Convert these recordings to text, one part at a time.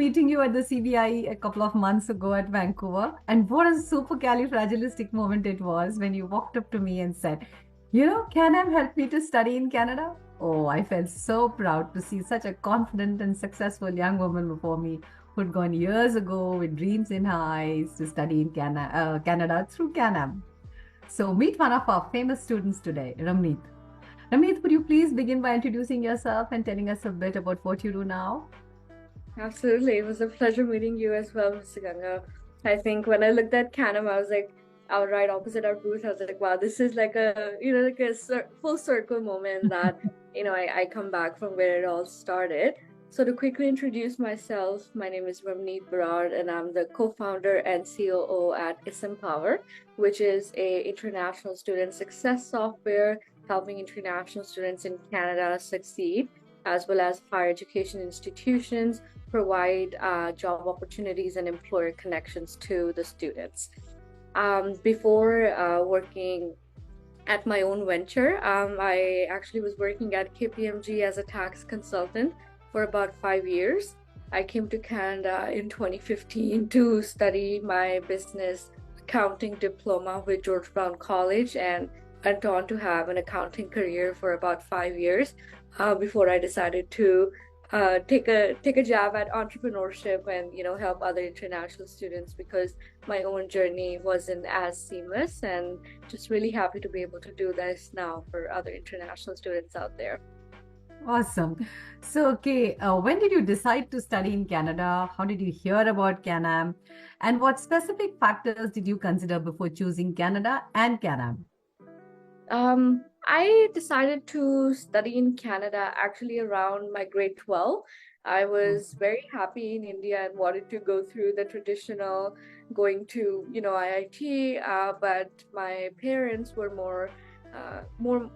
meeting you at the CBI a couple of months ago at Vancouver. And what a supercalifragilistic moment it was when you walked up to me and said, Canam helped me to study in Canada. Oh, I felt so proud to see such a confident and successful young woman before me who'd gone years ago with dreams in her eyes to study in Canada through Canam. So meet one of our famous students today, Ramneet. Ramneet, would you please begin by introducing yourself and telling us a bit about what you do now? Absolutely. It was a pleasure meeting you as well, Mr. Ganga. I think when I looked at Canam, I was like, out right opposite our booth. I was like, wow, this is like a full circle moment that, I come back from where it all started. So to quickly introduce myself, my name is Ramneer Brar, and I'm the co-founder and COO at ISEMPOWER, which is a international student success software helping international students in Canada succeed, as well as higher education institutions provide job opportunities and employer connections to the students. Before working at my own venture, I actually was working at KPMG as a tax consultant for about 5 years. I came to Canada in 2015 to study my business accounting diploma with George Brown College and went on to have an accounting career for about 5 years before I decided to take a jab at entrepreneurship and help other international students because my own journey wasn't as seamless, and just really happy to be able to do this now for other international students out there. Awesome. So, okay, when did you decide to study in Canada? How did you hear about Canam? And what specific factors did you consider before choosing Canada and Canam? I decided to study in Canada actually around my grade 12. I was very happy in India and wanted to go through the traditional going to, IIT, but my parents were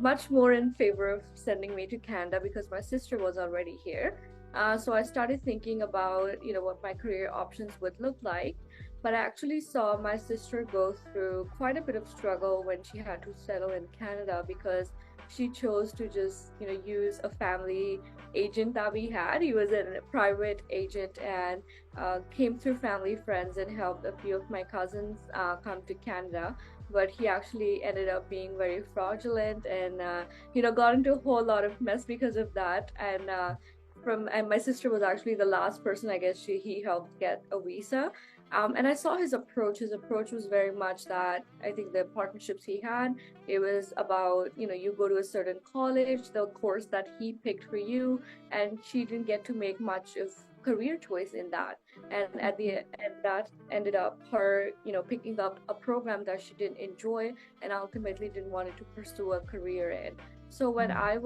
much more in favor of sending me to Canada because my sister was already here. So I started thinking about, what my career options would look like. But I actually saw my sister go through quite a bit of struggle when she had to settle in Canada because she chose to just, use a family agent that we had. He was a private agent and came through family friends and helped a few of my cousins come to Canada. But he actually ended up being very fraudulent and, got into a whole lot of mess because of that. And my sister was actually the last person, I guess, he helped get a visa. And I saw his approach. His approach was very much that I think the partnerships he had, it was about, you go to a certain college, the course that he picked for you, and she didn't get to make much of career choice in that. And that ended up her, picking up a program that she didn't enjoy and ultimately didn't want to pursue a career in. So when I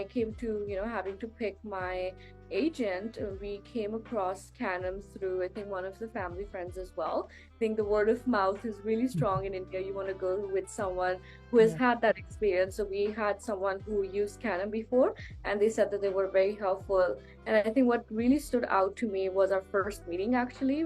came to, having to pick my agent, we came across Canam through, I think, one of the family friends as well. I think the word of mouth is really strong in India. You want to go with someone who has Yeah. had that experience. So we had someone who used Canam before, and they said that they were very helpful. And I think what really stood out to me was our first meeting. Actually,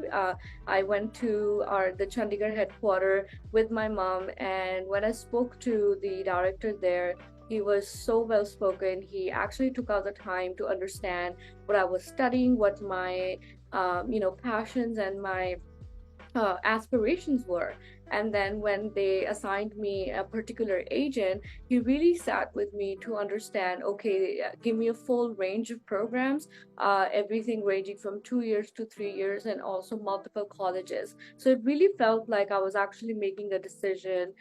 I went to the Chandigarh headquarters with my mom, and when I spoke to the director there, he was so well spoken. He actually took out the time to understand what I was studying, what my passions and my aspirations were. And then when they assigned me a particular agent, he really sat with me to understand, okay, give me a full range of programs, everything ranging from 2 years to 3 years, and also multiple colleges. So it really felt like I was actually making a decision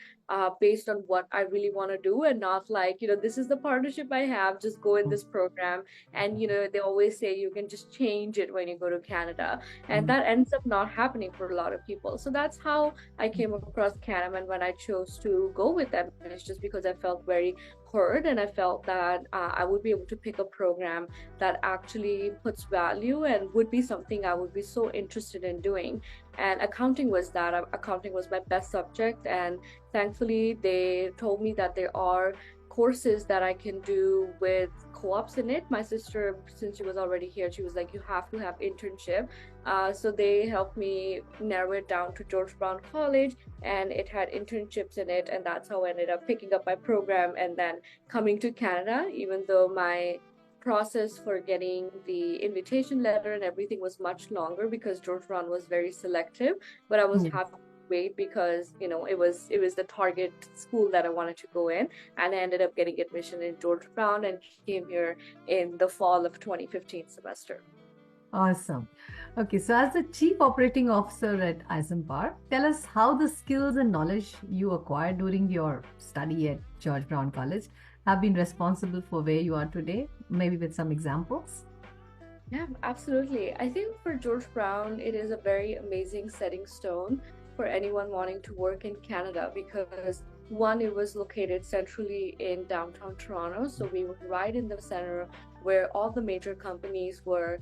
based on what I really want to do, and not like, this is the partnership I have, just go in this program. And, they always say you can just change it when you go to Canada, and that ends up not happening for a lot of people. So that's how I came across Canam, and when I chose to go with them, it's just because I felt very heard, and I felt that I would be able to pick a program that actually puts value and would be something I would be so interested in doing. And accounting was that. Accounting was my best subject, and thankfully they told me that there are courses that I can do with co-ops in it. My sister, since she was already here, she was like, you have to have internship. So they helped me narrow it down to George Brown College, and it had internships in it. And that's how I ended up picking up my program and then coming to Canada, even though my process for getting the invitation letter and everything was much longer because George Brown was very selective. But I was Yes. happy to wait because it was the target school that I wanted to go in, and I ended up getting admission in George Brown and came here in the fall of 2015 semester. Awesome. Okay, so as the Chief Operating Officer at ISEMPOWER, tell us how the skills and knowledge you acquired during your study at George Brown College have been responsible for where you are today, maybe with some examples. Yeah, absolutely. I think for George Brown, it is a very amazing setting stone for anyone wanting to work in Canada because one, it was located centrally in downtown Toronto. So we were right in the center where all the major companies were.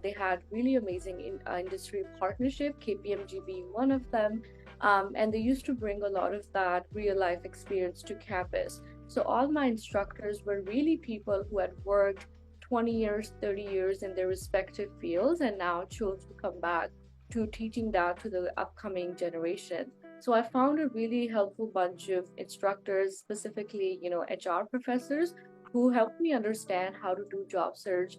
They had really amazing industry partnership, KPMG being one of them. And they used to bring a lot of that real life experience to campus. So all my instructors were really people who had worked 20 years, 30 years in their respective fields and now chose to come back to teaching that to the upcoming generation. So I found a really helpful bunch of instructors, specifically, HR professors who helped me understand how to do job search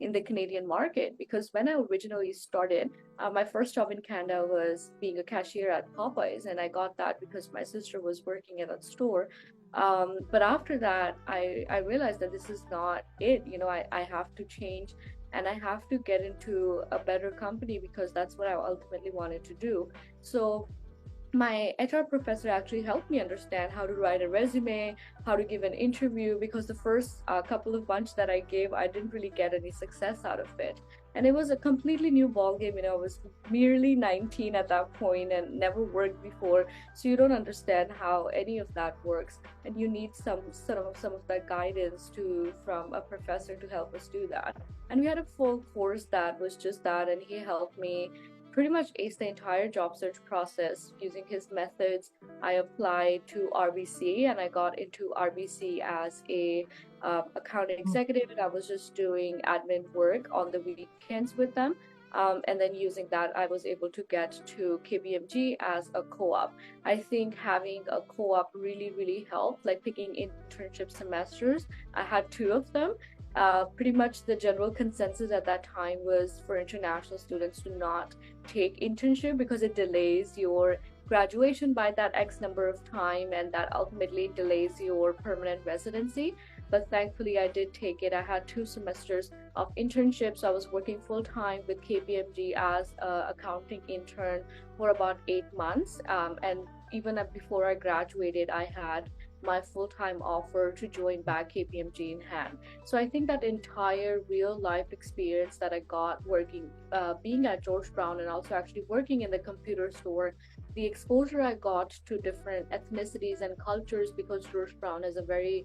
in the Canadian market. Because when I originally started, my first job in Canada was being a cashier at Popeyes, and I got that because my sister was working at a store. But after that, I realized that this is not it. I have to change and I have to get into a better company because that's what I ultimately wanted to do. So my HR professor actually helped me understand how to write a resume, how to give an interview, because the first couple of bunch that I gave, I didn't really get any success out of it. And it was a completely new ball game. I was merely 19 at that point and never worked before. So you don't understand how any of that works. And you need some of that guidance from a professor to help us do that. And we had a full course that was just that, and he helped me pretty much ace the entire job search process using his methods. I applied to RBC and I got into RBC as a account executive, and I was just doing admin work on the weekends with them. And then using that, I was able to get to KBMG as a co-op. I think having a co-op really, really helped, like picking internship semesters. I had two of them. Pretty much the general consensus at that time was for international students to not take internship because it delays your graduation by that X number of time and that ultimately delays your permanent residency. But thankfully, I did take it. I had 2 semesters of internships. I was working full time with KPMG as an accounting intern for about 8 months. And even before I graduated, I had my full-time offer to join back KPMG in hand. So I think that entire real life experience that I got working, being at George Brown and also actually working in the computer store, the exposure I got to different ethnicities and cultures because George Brown is a very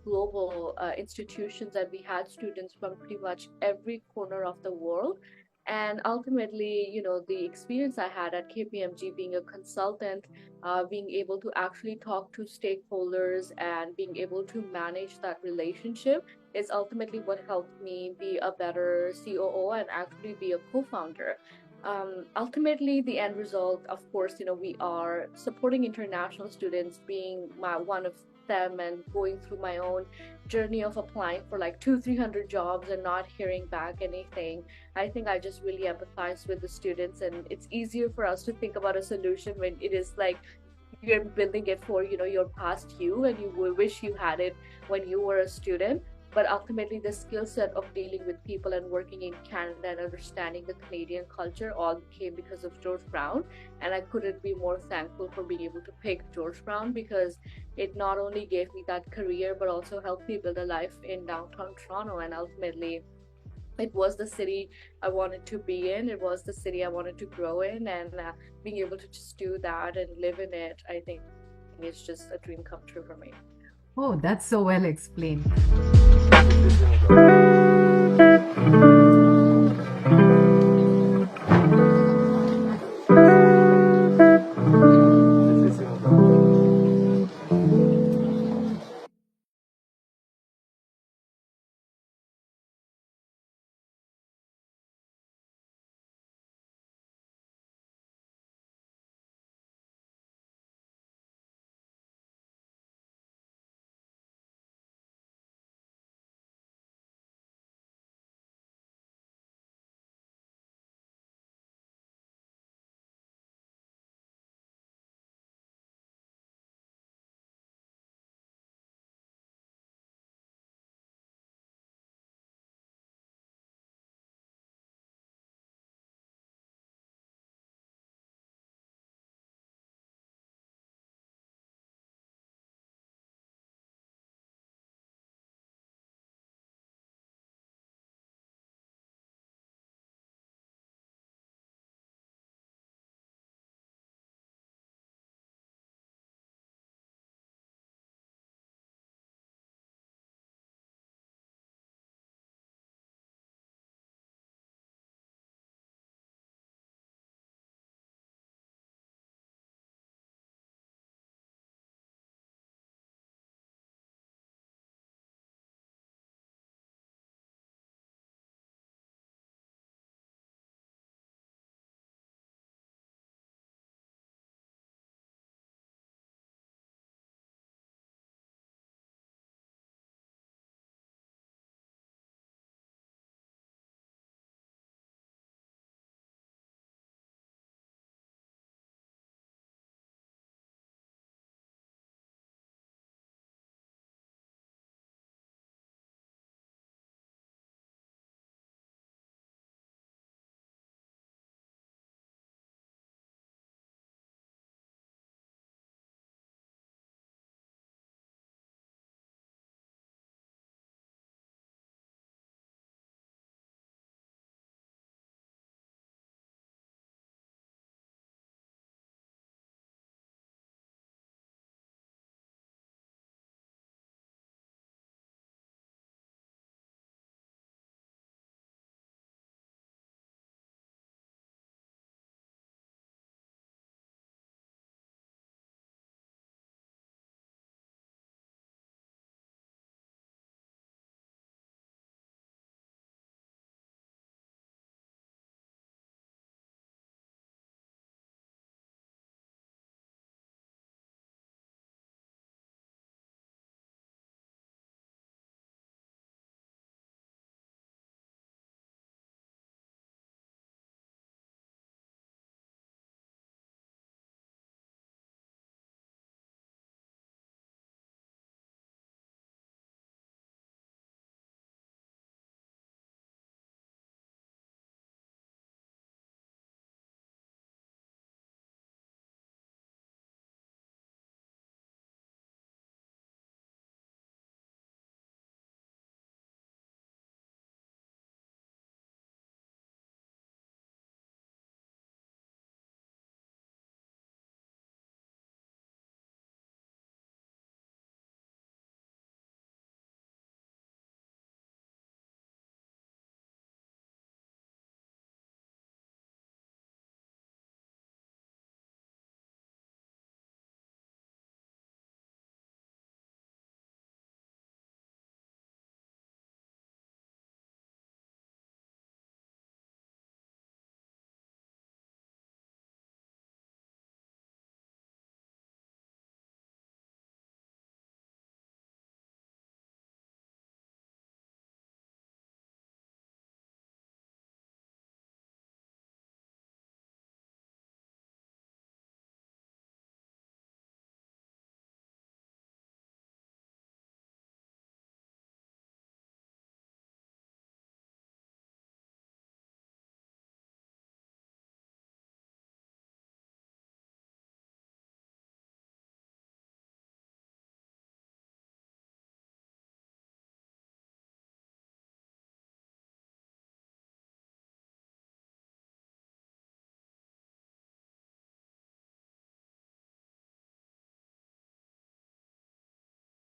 global institution, and we had students from pretty much every corner of the world. And ultimately, the experience I had at KPMG being a consultant, being able to actually talk to stakeholders and being able to manage that relationship is ultimately what helped me be a better COO and actually be a co-founder. Ultimately, the end result, of course, we are supporting international students, being one of them and going through my own journey of applying for like 300 jobs and not hearing back anything. I think I just really empathize with the students, and it's easier for us to think about a solution when it is like you're building it for your past you and you wish you had it when you were a student. But ultimately the skill set of dealing with people and working in Canada and understanding the Canadian culture all came because of George Brown. And I couldn't be more thankful for being able to pick George Brown because it not only gave me that career but also helped me build a life in downtown Toronto. And ultimately it was the city I wanted to be in. It was the city I wanted to grow in, and being able to just do that and live in it, I think it's just a dream come true for me. Oh, that's so well explained.